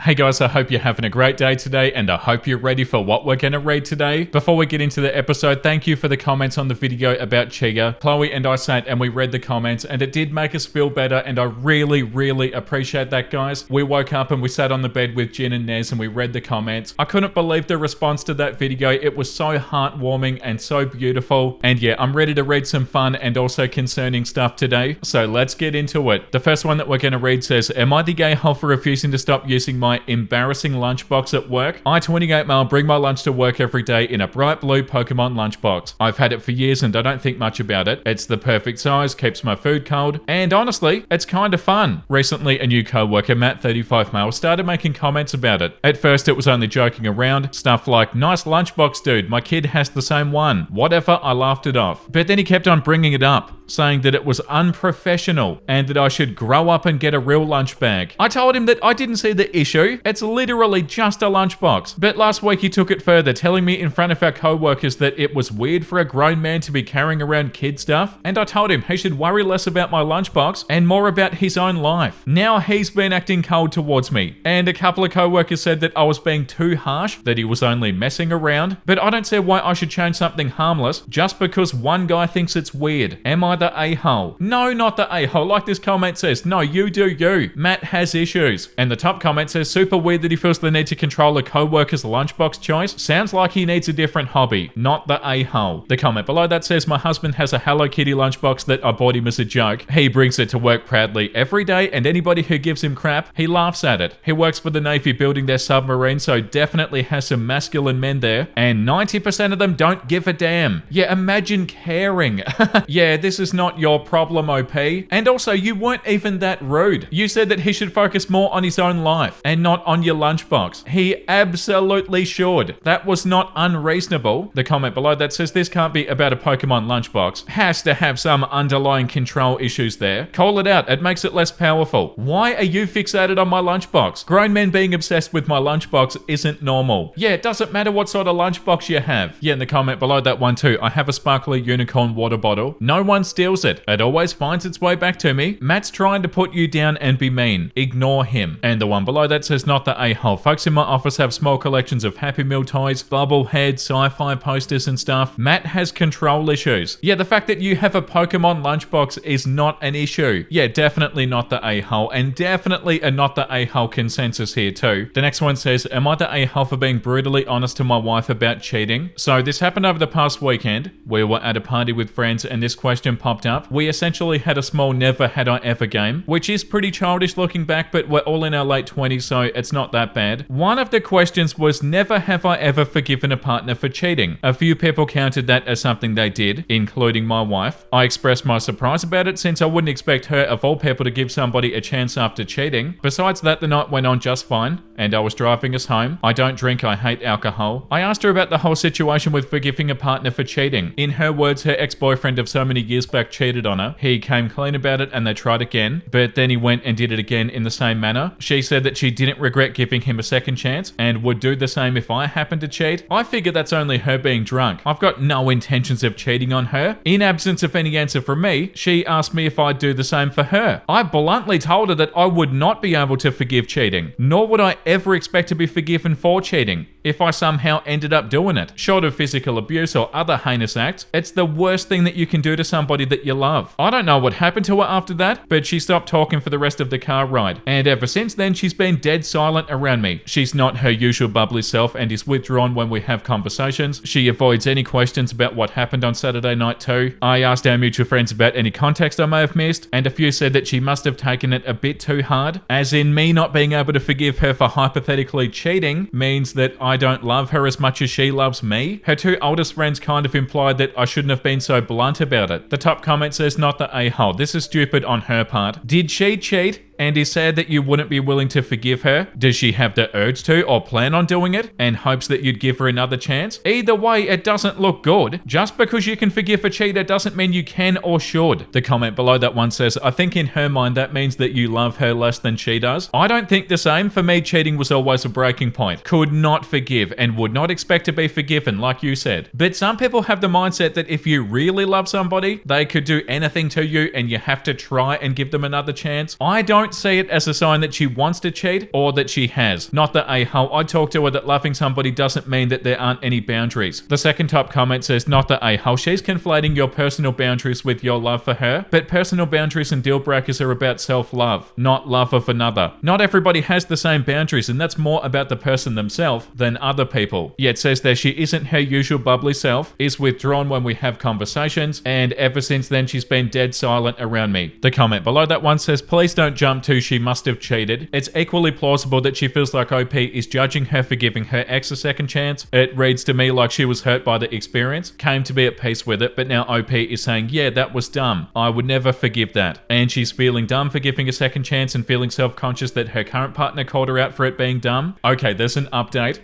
Hey guys, I hope you're having a great day today and I hope you're ready for what we're going to read today. Before we get into the episode, thank you for the comments on the video about Chia. Chloe and I sat and we read the comments and it did make us feel better and I really appreciate that, guys. We woke up and we sat on the bed with Jin and Nez and we read the comments. I couldn't believe the response to that video. It was so heartwarming and so beautiful. And yeah, I'm ready to read some fun and also concerning stuff today. So let's get into it. The first one that we're going to read says, am I the gay hole for refusing to stop using my embarrassing lunchbox at work? I, 28 male, bring my lunch to work every day in a bright blue Pokemon lunchbox. I've had it for years and I don't think much about it. It's the perfect size, keeps my food cold, and honestly, it's kind of fun. Recently, a new co-worker, Matt, 35 male, started making comments about it. At first, it was only joking around, stuff like, nice lunchbox, dude, my kid has the same one. Whatever, I laughed it off. But then he kept on bringing it up, saying that it was unprofessional and that I should grow up and get a real lunch bag. I told him that I didn't see the issue. It's literally just a lunchbox. But last week he took it further, telling me in front of our co-workers that it was weird for a grown man to be carrying around kid stuff, and I told him he should worry less about my lunchbox and more about his own life. Now he's been acting cold towards me, and a couple of co-workers said that I was being too harsh, that he was only messing around, but I don't see why I should change something harmless just because one guy thinks it's weird. Am I the a-hole? No, not the a-hole. Like this comment says, no, you do you. Matt has issues. And the top comment says, super weird that he feels the need to control a co-worker's lunchbox choice. Sounds like he needs a different hobby, not the a-hole. The comment below that says, my husband has a Hello Kitty lunchbox that I bought him as a joke. He brings it to work proudly every day, and anybody who gives him crap, he laughs at it. He works for the Navy building their submarine, so definitely has some masculine men there, and 90% of them don't give a damn. Yeah, imagine caring. Yeah, this is not your problem, OP. And also, you weren't even that rude. You said that he should focus more on his own life and not on your lunchbox. He absolutely should. That was not unreasonable. The comment below that says, this can't be about a Pokemon lunchbox. Has to have some underlying control issues there. Call it out. It makes it less powerful. Why are you fixated on my lunchbox? Grown men being obsessed with my lunchbox isn't normal. Yeah, it doesn't matter what sort of lunchbox you have. Yeah, in the comment below that one too, I have a sparkly unicorn water bottle. No one steals it. It always finds its way back to me. Matt's trying to put you down and be mean. Ignore him. And the one below that says, not the a-hole. Folks in my office have small collections of Happy Meal toys, bobbleheads, sci-fi posters and stuff. Matt has control issues. Yeah, the fact that you have a Pokemon lunchbox is not an issue. Yeah, definitely not the a-hole, and definitely a not the a-hole consensus here too. The next one says, am I the a-hole for being brutally honest to my wife about cheating? So this happened over the past weekend. We were at a party with friends and this question popped up. We essentially had a small never had I ever game, which is pretty childish looking back, but we're all in our late 20s, so it's not that bad. One of the questions was, never have I ever forgiven a partner for cheating. A few people counted that as something they did, including my wife. I expressed my surprise about it since I wouldn't expect her of all people to give somebody a chance after cheating. Besides that, the night went on just fine, and I was driving us home. I don't drink, I hate alcohol. I asked her about the whole situation with forgiving a partner for cheating. In her words, her ex-boyfriend of so many years back cheated on her. He came clean about it and they tried again, but then he went and did it again in the same manner. She said that she didn't regret giving him a second chance and would do the same if I happened to cheat. I figure that's only her being drunk. I've got no intentions of cheating on her. In absence of any answer from me, she asked me if I'd do the same for her. I bluntly told her that I would not be able to forgive cheating, nor would I ever expect to be forgiven for cheating if I somehow ended up doing it. Short of physical abuse or other heinous acts, it's the worst thing that you can do to somebody that you love. I don't know what happened to her after that, but she stopped talking for the rest of the car ride. And ever since then, she's been dead silent around me. She's not her usual bubbly self and is withdrawn when we have conversations. She avoids any questions about what happened on Saturday night too. I asked our mutual friends about any context I may have missed, and a few said that she must have taken it a bit too hard. As in, me not being able to forgive her for hypothetically cheating means that I don't love her as much as she loves me. Her two oldest friends kind of implied that I shouldn't have been so blunt about it. The top comment says, not the a-hole. This is stupid on her part. Did she cheat? and is sad that you wouldn't be willing to forgive her. Does she have the urge to or plan on doing it and hopes that you'd give her another chance? Either way, it doesn't look good. Just because you can forgive a cheater doesn't mean you can or should. The comment below that one says, I think in her mind that means that you love her less than she does. I don't think the same. For me, cheating was always a breaking point. Could not forgive and would not expect to be forgiven, like you said. But some people have the mindset that if you really love somebody, they could do anything to you and you have to try and give them another chance. I don't don't see it as a sign that she wants to cheat or that she has. Not the a-hole. I talk to her that loving somebody doesn't mean that there aren't any boundaries. The second top comment says, not the a-hole. She's conflating your personal boundaries with your love for her, but personal boundaries and deal breakers are about self-love, not love of another. Not everybody has the same boundaries, and that's more about the person themselves than other people. Yet says that she isn't her usual bubbly self, is withdrawn when we have conversations, and ever since then she's been dead silent around me. The comment below that one says, please don't jump to she must have cheated. It's equally plausible that she feels like OP is judging her for giving her ex a second chance. It reads to me like she was hurt by the experience, came to be at peace with it, but now OP is saying, yeah, that was dumb. I would never forgive that. And she's feeling dumb for giving a second chance and feeling self-conscious that her current partner called her out for it being dumb. Okay, there's an update.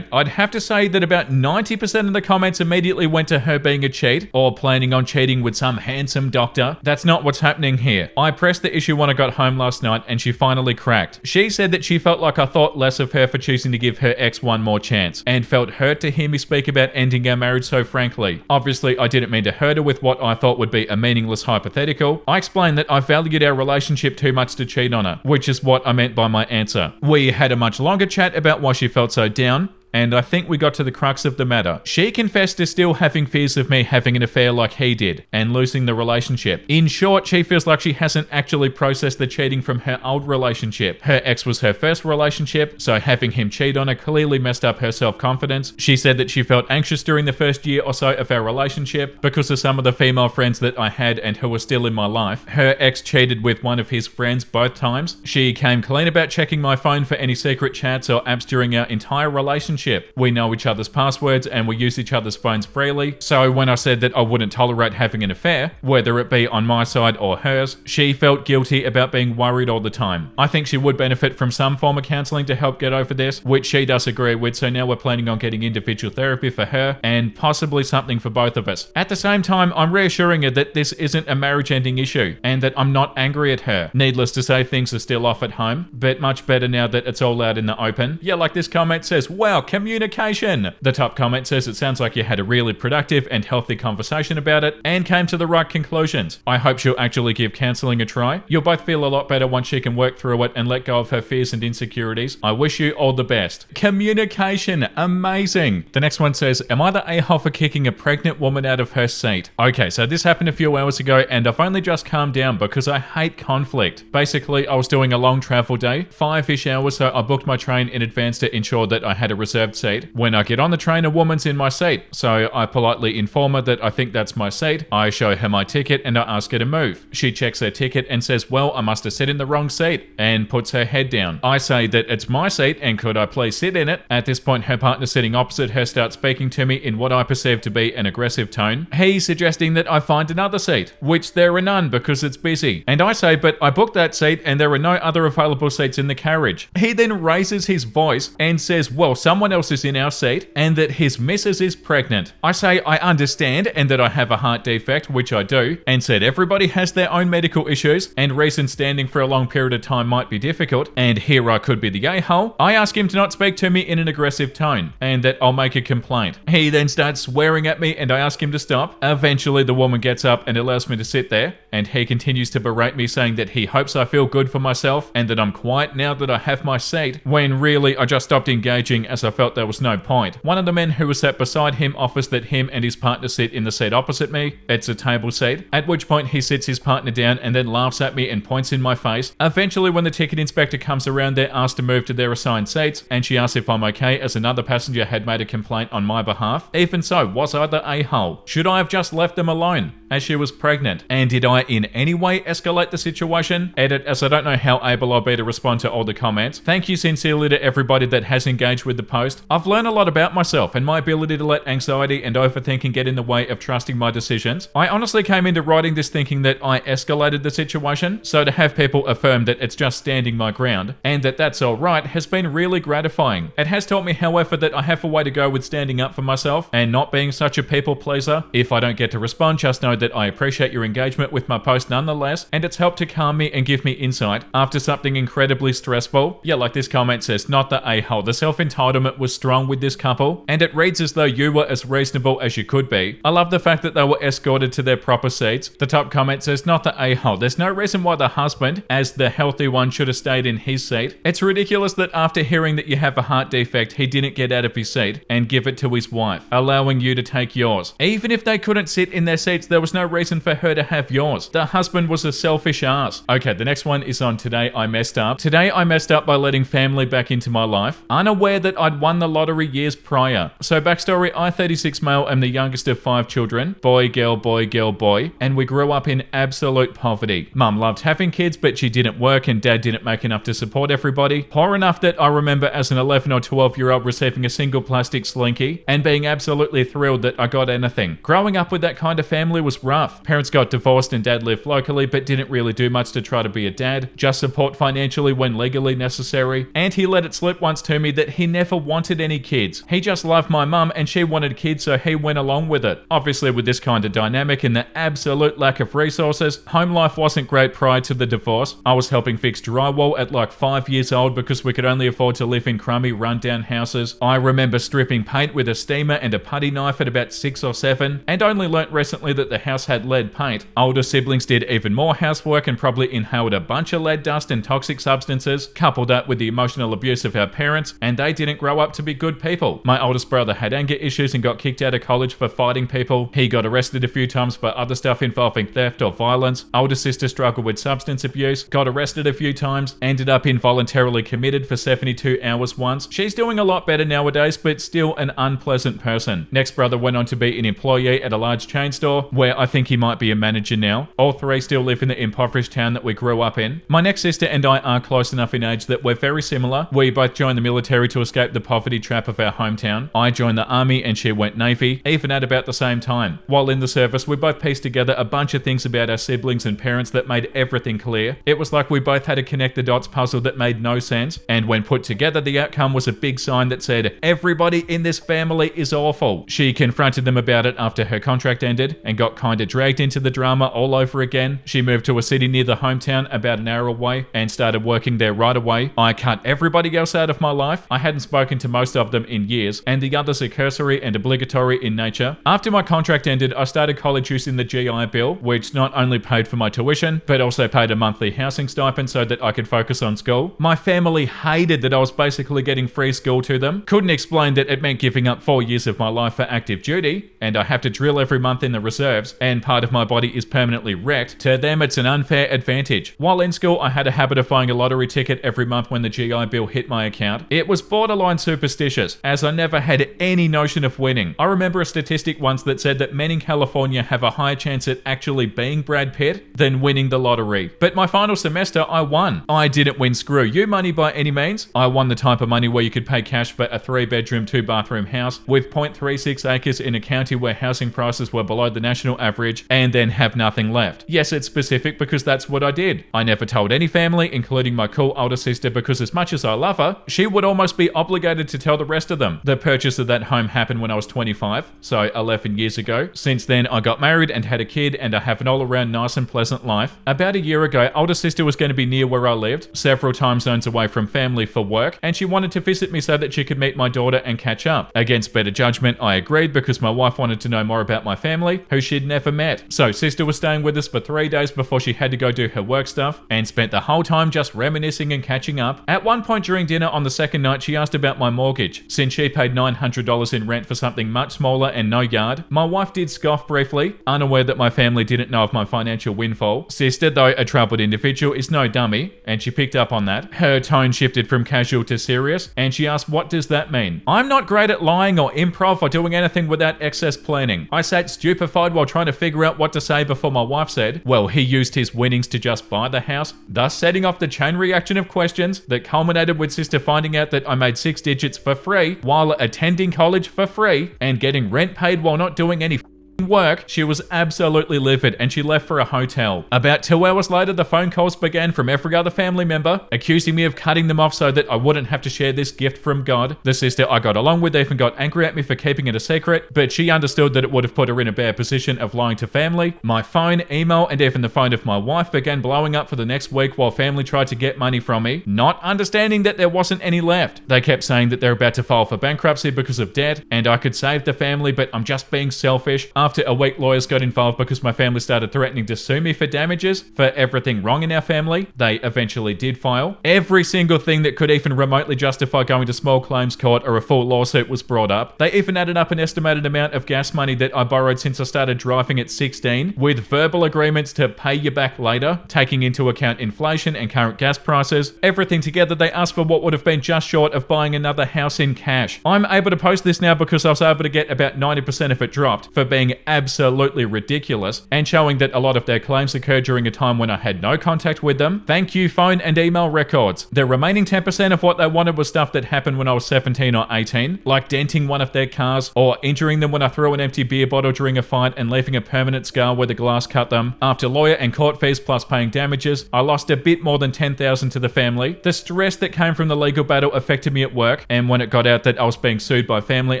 I'd have to say that about 90% of the comments immediately went to her being a cheat or planning on cheating with some handsome doctor. That's not what's happening here. I pressed the issue when I got home last night and she finally cracked. She said that she felt like I thought less of her for choosing to give her ex one more chance and felt hurt to hear me speak about ending our marriage so frankly. Obviously, I didn't mean to hurt her with what I thought would be a meaningless hypothetical. I explained that I valued our relationship too much to cheat on her, which is what I meant by my answer. We had a much longer chat about why she felt so down, and I think we got to the crux of the matter. She confessed to still having fears of me having an affair like he did and losing the relationship. In short, she feels like she hasn't actually processed the cheating from her old relationship. Her ex was her first relationship, so having him cheat on her clearly messed up her self-confidence. She said that she felt anxious during the first year or so of our relationship because of some of the female friends that I had and who were still in my life. Her ex cheated with one of his friends both times. She came clean about checking my phone for any secret chats or apps during our entire relationship. We know each other's passwords and we use each other's phones freely. So when I said that I wouldn't tolerate having an affair, whether it be on my side or hers, she felt guilty about being worried all the time. I think she would benefit from some form of counseling to help get over this, which she does agree with, so now we're planning on getting individual therapy for her and possibly something for both of us. At the same time, I'm reassuring her that this isn't a marriage-ending issue and that I'm not angry at her. Needless to say, things are still off at home, but much better now that it's all out in the open. Yeah, like this comment says, wow, communication. The top comment says it sounds like you had a really productive and healthy conversation about it and came to the right conclusions. I hope she'll actually give counseling a try. You'll both feel a lot better once she can work through it and let go of her fears and insecurities. I wish you all the best. Communication, amazing. The next one says, am I the a-hole for kicking a pregnant woman out of her seat? Okay, so this happened a few hours ago and I've only just calmed down because I hate conflict. Basically, I was doing a long travel day, 5-ish hours, so I booked my train in advance to ensure that I had a reserved seat. When I get on the train, a woman's in my seat, so I politely inform her that I think that's my seat. I show her my ticket and I ask her to move. She checks her ticket and says, well, I must have sat in the wrong seat, and puts her head down. I say that it's my seat and could I please sit in it? At this point, her partner sitting opposite her starts speaking to me in what I perceive to be an aggressive tone. He's suggesting that I find another seat, which there are none because it's busy. And I say, but I booked that seat and there are no other available seats in the carriage. He then raises his voice and says, well, someone else is in our seat and that his missus is pregnant. I say I understand and that I have a heart defect, which I do, and said everybody has their own medical issues and reasons standing for a long period of time might be difficult, and here I could be the a-hole. I ask him to not speak to me in an aggressive tone and that I'll make a complaint. He then starts swearing at me and I ask him to stop. Eventually the woman gets up and allows me to sit there, and he continues to berate me saying that he hopes I feel good for myself and that I'm quiet now that I have my seat, when really I just stopped engaging as I felt there was no point. One of the men who was sat beside him offers that him and his partner sit in the seat opposite me. It's a table seat, at which point he sits his partner down and then laughs at me and points in my face. Eventually, when the ticket inspector comes around, they're asked to move to their assigned seats, and she asks if I'm okay as another passenger had made a complaint on my behalf. Even so, was I the a-hole? Should I have just left them alone as she was pregnant? And did I in any way escalate the situation? Edit, as I don't know how able I'll be to respond to all the comments. Thank you sincerely to everybody that has engaged with the post. I've learned a lot about myself and my ability to let anxiety and overthinking get in the way of trusting my decisions. I honestly came into writing this thinking that I escalated the situation, so to have people affirm that it's just standing my ground and that that's alright has been really gratifying. It has taught me, however, that I have a way to go with standing up for myself and not being such a people pleaser. If I don't get to respond, just know that I appreciate your engagement with my post nonetheless, and it's helped to calm me and give me insight after something incredibly stressful. Yeah, like this comment says, not the a-hole. The self-entitlement sentiment was strong with this couple, and it reads as though you were as reasonable as you could be. I love the fact that they were escorted to their proper seats. The top comment says, not the a-hole. There's no reason why the husband, as the healthy one, should have stayed in his seat. It's ridiculous that after hearing that you have a heart defect, he didn't get out of his seat and give it to his wife, allowing you to take yours. Even if they couldn't sit in their seats, there was no reason for her to have yours. The husband was a selfish ass. Okay, the next one is on Today I Messed Up. Today I messed up by letting family back into my life, unaware that I'd won the lottery years prior. So backstory, I, 36 male, am the youngest of 5 children. Boy, girl, boy, girl, boy. And we grew up in absolute poverty. Mum loved having kids, but she didn't work and dad didn't make enough to support everybody. Poor enough that I remember as an 11 or 12-year-old receiving a single plastic slinky and being absolutely thrilled that I got anything. Growing up with that kind of family was rough. Parents got divorced and dad lived locally, but didn't really do much to try to be a dad, just support financially when legally necessary. And he let it slip once to me that he never wanted any kids. He just loved my mum and she wanted kids, so he went along with it. Obviously, with this kind of dynamic and the absolute lack of resources, home life wasn't great prior to the divorce. I was helping fix drywall at like 5 years old because we could only afford to live in crummy, rundown houses. I remember stripping paint with a steamer and a putty knife at about 6 or 7, and only learnt recently that the house had lead paint. Older siblings did even more housework and probably inhaled a bunch of lead dust and toxic substances. Couple that with the emotional abuse of our parents, and they didn't grow up to be good people. My oldest brother had anger issues and got kicked out of college for fighting people. He got arrested a few times for other stuff involving theft or violence. Older sister struggled with substance abuse, got arrested a few times, ended up involuntarily committed for 72 hours once. She's doing a lot better nowadays, but still an unpleasant person. Next brother went on to be an employee at a large chain store, where I think he might be a manager now. All three still live in the impoverished town that we grew up in. My next sister and I are close enough in age that we're very similar. We both joined the military to escape the poverty trap of our hometown. I joined the army and she went Navy, even at about the same time. While in the service, we both pieced together a bunch of things about our siblings and parents that made everything clear. It was like we both had a connect the dots puzzle that made no sense, and when put together, the outcome was a big sign that said, everybody in this family is awful. She confronted them about it after her contract ended and got kinda dragged into the drama all over again. She moved to a city near the hometown about an hour away and started working there right away. I cut everybody else out of my life. I hadn't spoken to most of them in years, and the others are cursory and obligatory in nature. After my contract ended, I started college using the GI Bill, which not only paid for my tuition, but also paid a monthly housing stipend so that I could focus on school. My family hated that I was basically getting free school to them. Couldn't explain that it meant giving up 4 years of my life for active duty, and I have to drill every month in the reserves, and part of my body is permanently wrecked. To them, it's an unfair advantage. While in school, I had a habit of buying a lottery ticket every month when the GI Bill hit my account. It was borderline superstitious, as I never had any notion of winning. I remember a statistic once that said that men in California have a higher chance at actually being Brad Pitt than winning the lottery. But my final semester, I won. I didn't win screw you money by any means. I won the type of money where you could pay cash for a 3-bedroom, 2-bathroom house with 0.36 acres in a county where housing prices were below the national average, and then have nothing left. Yes, it's specific because that's what I did. I never told any family, including my cool older sister, because as much as I love her, she would almost be obligated to tell the rest of them. The purchase of that home happened when I was 25, so 11 years ago. Since then, I got married and had a kid, and I have an all-around nice and pleasant life. About a year ago, older sister was going to be near where I lived, several time zones away from family for work, and she wanted to visit me so that she could meet my daughter and catch up. Against better judgment, I agreed because my wife wanted to know more about my family, who she'd never met. So sister was staying with us for 3 days before she had to go do her work stuff, and spent the whole time just reminiscing and catching up. At one point during dinner on the second night, she asked about my mortgage, since she paid $900 in rent for something much smaller and no yard. My wife did scoff briefly, unaware that my family didn't know of my financial windfall. Sister, though a troubled individual, is no dummy, and she picked up on that. Her tone shifted from casual to serious, and she asked, what does that mean? I'm not great at lying or improv or doing anything without excess planning. I sat stupefied while trying to figure out what to say before my wife said, well, he used his winnings to just buy the house, thus setting off the chain reaction of questions that culminated with sister finding out that I made 6 digits for free while attending college for free and getting rent paid while not doing any work, she was absolutely livid and she left for a hotel. About 2 hours later, the phone calls began from every other family member, accusing me of cutting them off so that I wouldn't have to share this gift from God. The sister I got along with even got angry at me for keeping it a secret, but she understood that it would have put her in a bad position of lying to family. My phone, email, and even the phone of my wife began blowing up for the next week while family tried to get money from me, not understanding that there wasn't any left. They kept saying that they're about to file for bankruptcy because of debt, and I could save the family, but I'm just being selfish. After a week, lawyers got involved because my family started threatening to sue me for damages for everything wrong in our family. They eventually did file. Every single thing that could even remotely justify going to small claims court or a full lawsuit was brought up. They even added up an estimated amount of gas money that I borrowed since I started driving at 16, with verbal agreements to pay you back later, taking into account inflation and current gas prices. Everything together, they asked for what would have been just short of buying another house in cash. I'm able to post this now because I was able to get about 90% of it dropped for being absolutely ridiculous and showing that a lot of their claims occurred during a time when I had no contact with them. Thank you, phone and email records. The remaining 10% of what they wanted was stuff that happened when I was 17 or 18, like denting one of their cars or injuring them when I threw an empty beer bottle during a fight and leaving a permanent scar where the glass cut them. After lawyer and court fees plus paying damages, I lost a bit more than $10,000 to the family. The stress that came from the legal battle affected me at work, and when it got out that I was being sued by family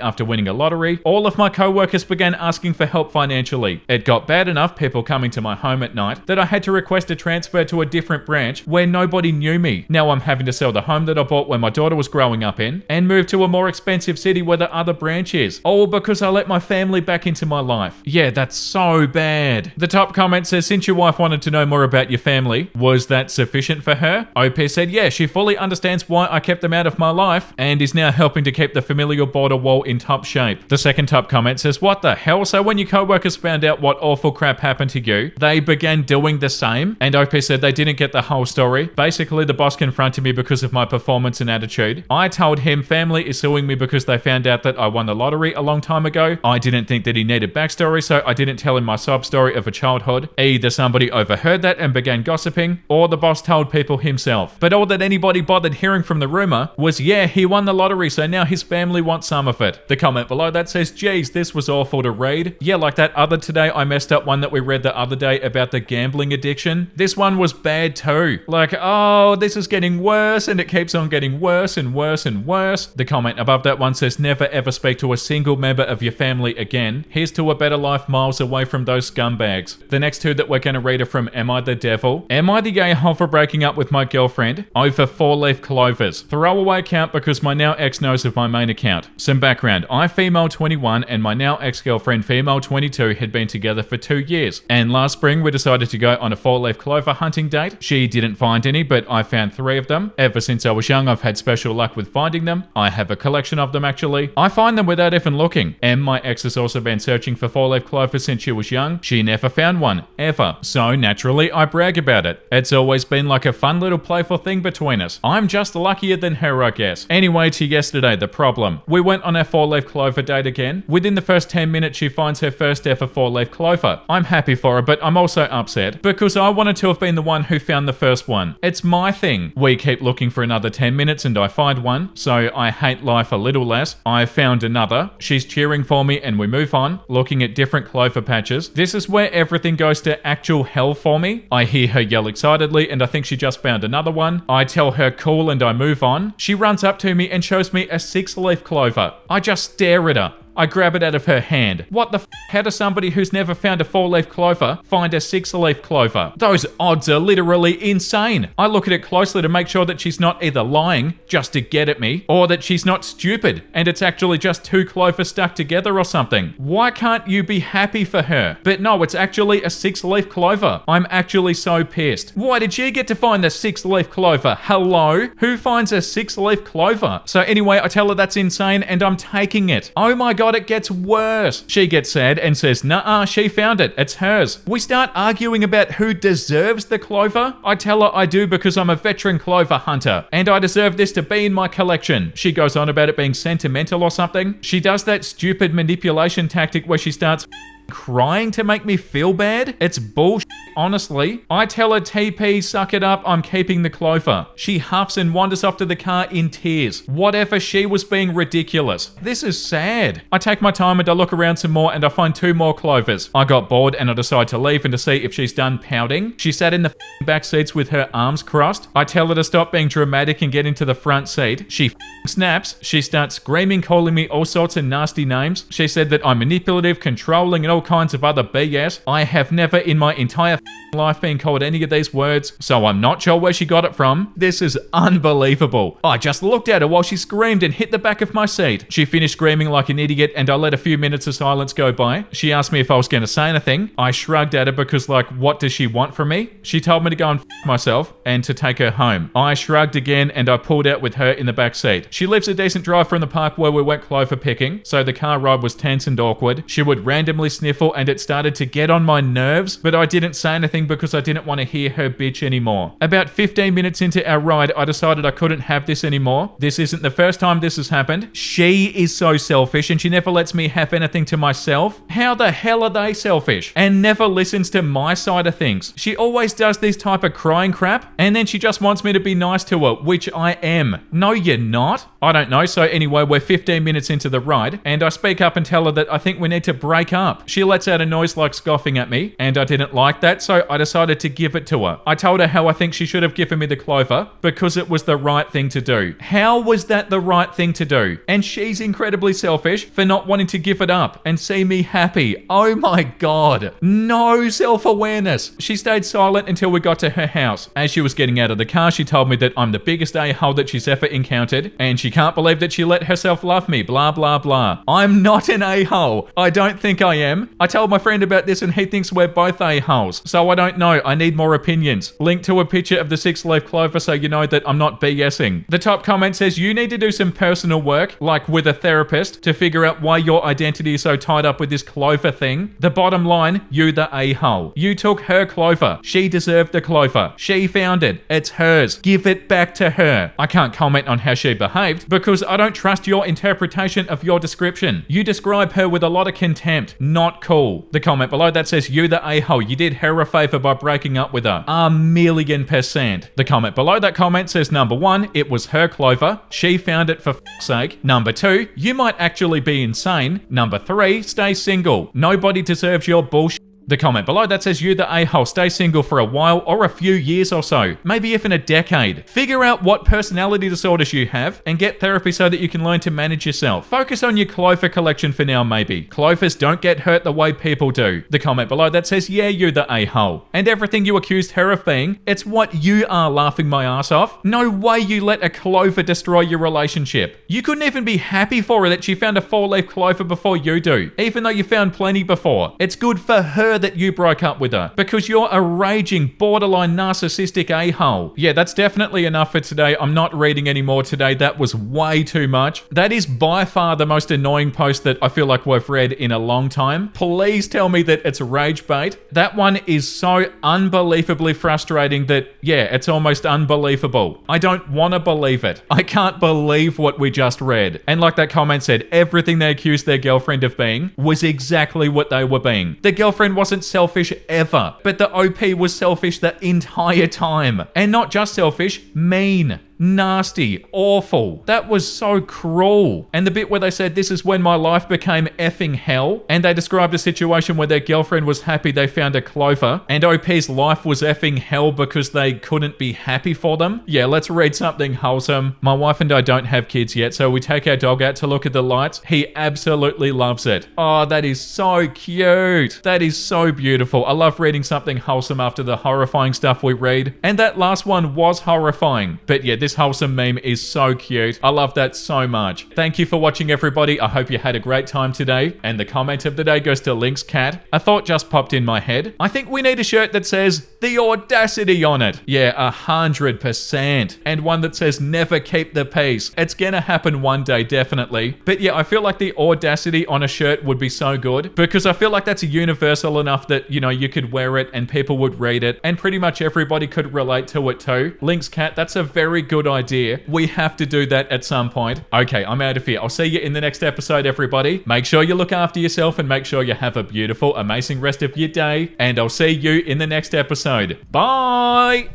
after winning a lottery, all of my co-workers began asking for help financially. It got bad enough, people coming to my home at night, that I had to request a transfer to a different branch where nobody knew me. Now I'm having to sell the home that I bought when my daughter was growing up in and move to a more expensive city where the other branch is. All because I let my family back into my life. Yeah, that's so bad. The top comment says, since your wife wanted to know more about your family, was that sufficient for her? OP said, yeah, she fully understands why I kept them out of my life and is now helping to keep the familial border wall in top shape. The second top comment says, what the hell? So when your co-workers found out what awful crap happened to you, they began doing the same? And OP said they didn't get the whole story. Basically, the boss confronted me because of my performance and attitude. I told him family is suing me because they found out that I won the lottery a long time ago. I didn't think that he needed backstory, so I didn't tell him my sob story of a childhood. Either somebody overheard that and began gossiping, or the boss told people himself. But all that anybody bothered hearing from the rumor was, yeah, he won the lottery, so now his family wants some of it. The comment below that says, geez, this was awful to read. Yeah, like that other Today I Messed Up one that we read the other day about the gambling addiction. This one was bad too. Like, oh, this is getting worse, and it keeps on getting worse and worse and worse. The comment above that one says, never ever speak to a single member of your family again. Here's to a better life miles away from those scumbags. The next two that we're going to read are from AmITheDevil. Am I the a-hole for breaking up with my girlfriend over 4-leaf clovers? Throwaway account because my now ex knows of my main account. Some background. I, female 21, and my now ex-girlfriend, female 22, had been together for 2 years. And last spring, we decided to go on a 4-leaf clover hunting date. She didn't find any, but I found 3 of them. Ever since I was young, I've had special luck with finding them. I have a collection of them, actually. I find them without even looking. And my ex has also been searching for 4-leaf clovers since she was young. She never found one, ever. So naturally, I brag about it. It's always been like a fun little playful thing between us. I'm just luckier than her, I guess. Anyway, to yesterday, the problem. We went on our 4-leaf clover date again. Within the first 10 minutes, she finds her first ever 4-leaf clover. I'm happy for her, but I'm also upset because I wanted to have been the one who found the first one. It's my thing. We keep looking for another 10 minutes and I find one, so I hate life a little less. I found another. She's cheering for me and we move on, looking at different clover patches. This is where everything goes to actual hell for me. I hear her yell excitedly and I think she just found another one. I tell her cool and I move on. She runs up to me and shows me a 6-leaf clover. I just stare at her. I grab it out of her hand. What the f***? How does somebody who's never found a 4-leaf clover find a 6-leaf clover? Those odds are literally insane. I look at it closely to make sure that she's not either lying just to get at me, or that she's not stupid and it's actually just 2 clovers stuck together or something. Why can't you be happy for her? But no, it's actually a 6-leaf clover. I'm actually so pissed. Why did she get to find the 6-leaf clover? Hello? Who finds a 6-leaf clover? So anyway, I tell her that's insane and I'm taking it. Oh my God. It gets worse. She gets sad and says, nah, she found it. It's hers. We start arguing about who deserves the clover. I tell her I do because I'm a veteran clover hunter and I deserve this to be in my collection. She goes on about it being sentimental or something. She does that stupid manipulation tactic where she starts crying to make me feel bad? It's bullshit, honestly. I tell her, TP, suck it up, I'm keeping the clover. She huffs and wanders off to the car in tears. Whatever, she was being ridiculous. This is sad. I take my time and I look around some more and I find 2 more clovers. I got bored and I decide to leave and to see if she's done pouting. She sat in the back seats with her arms crossed. I tell her to stop being dramatic and get into the front seat. She snaps. She starts screaming, calling me all sorts of nasty names. She said that I'm manipulative, controlling, and all kinds of other BS. I have never in my entire life been called any of these words, so I'm not sure where she got it from. This is unbelievable. I just looked at her while she screamed and hit the back of my seat. She finished screaming like an idiot and I let a few minutes of silence go by. She asked me if I was going to say anything. I shrugged at her because, like, what does she want from me? She told me to go and myself and to take her home. I shrugged again and I pulled out with her in the back seat. She lives a decent drive from the park where we went clover picking, so the car ride was tense and awkward. She would randomly sniffle and it started to get on my nerves, but I didn't say anything because I didn't want to hear her bitch anymore. About 15 minutes into our ride, I decided I couldn't have this anymore. This isn't the first time this has happened. She is so selfish and she never lets me have anything to myself. How the hell are they selfish? And never listens to my side of things. She always does this type of crying crap and then she just wants me to be nice to her, which I am. No, you're not. I don't know. So anyway, we're 15 minutes into the ride and I speak up and tell her that I think we need to break up. She lets out a noise like scoffing at me and I didn't like that, so I decided to give it to her. I told her how I think she should have given me the clover because it was the right thing to do. How was that the right thing to do? And she's incredibly selfish for not wanting to give it up and see me happy. Oh my God. No self-awareness. She stayed silent until we got to her house. As she was getting out of the car, she told me that I'm the biggest a-hole that she's ever encountered and she can't believe that she let herself love me, blah, blah, blah. I'm not an a-hole. I don't think I am. I told my friend about this and he thinks we're both a-holes. So I don't know. I need more opinions. Link to a picture of the 6-leaf clover so you know that I'm not BSing. The top comment says you need to do some personal work, like with a therapist, to figure out why your identity is so tied up with this clover thing. The bottom line, you the a-hole. You took her clover. She deserved the clover. She found it. It's hers. Give it back to her. I can't comment on how she behaved because I don't trust your interpretation of your description. You describe her with a lot of contempt. Not cool. The comment below that says you the a-hole. You did her a favor by breaking up with her. 1,000,000%. The comment below that comment says number 1, it was her clover. She found it for f***'s sake. Number 2, you might actually be insane. Number 3, stay single. Nobody deserves your bullshit. The comment below that says you the a-hole, stay single for a while or a few years or so, maybe even a decade. Figure out what personality disorders you have and get therapy so that you can learn to manage yourself. Focus on your clover collection for now maybe. Clovers don't get hurt the way people do. The comment below that says yeah, you the a-hole. And everything you accused her of being, it's what you are, laughing my ass off. No way you let a clover destroy your relationship. You couldn't even be happy for her that she found a 4-leaf clover before you do, even though you found plenty before. It's good for her that you broke up with her because you're a raging, borderline narcissistic a-hole. Yeah, that's definitely enough for today. I'm not reading any more today. That was way too much. That is by far the most annoying post that I feel like we've read in a long time. Please tell me that it's rage bait. That one is so unbelievably frustrating that, yeah, it's almost unbelievable. I don't want to believe it. I can't believe what we just read. And like that comment said, everything they accused their girlfriend of being was exactly what they were being. Their girlfriend wasn't selfish ever, but the OP was selfish the entire time. And not just selfish, mean. Nasty, awful. That was so cruel. And the bit where they said this is when my life became effing hell, and they described a situation where their girlfriend was happy they found a clover, and OP's life was effing hell because they couldn't be happy for them. Yeah, let's read something wholesome. My wife and I don't have kids yet, so we take our dog out to look at the lights. He absolutely loves it. Oh, that is so cute. That is so beautiful. I love reading something wholesome after the horrifying stuff we read. And that last one was horrifying. But yeah, this wholesome meme is so cute. I love that so much. Thank you for watching, everybody. I hope you had a great time today. And the comment of the day goes to Link's cat. A thought just popped in my head. I think we need a shirt that says the audacity on it. Yeah, 100%. And one that says never keep the peace. It's gonna happen one day, definitely. But yeah, I feel like the audacity on a shirt would be so good because I feel like that's universal enough that, you know, you could wear it and people would read it and pretty much everybody could relate to it too. Link's cat, that's a very good good idea. We have to do that at some point. Okay, I'm out of here. I'll see you in the next episode, everybody. Make sure you look after yourself and make sure you have a beautiful, amazing rest of your day. And I'll see you in the next episode. Bye!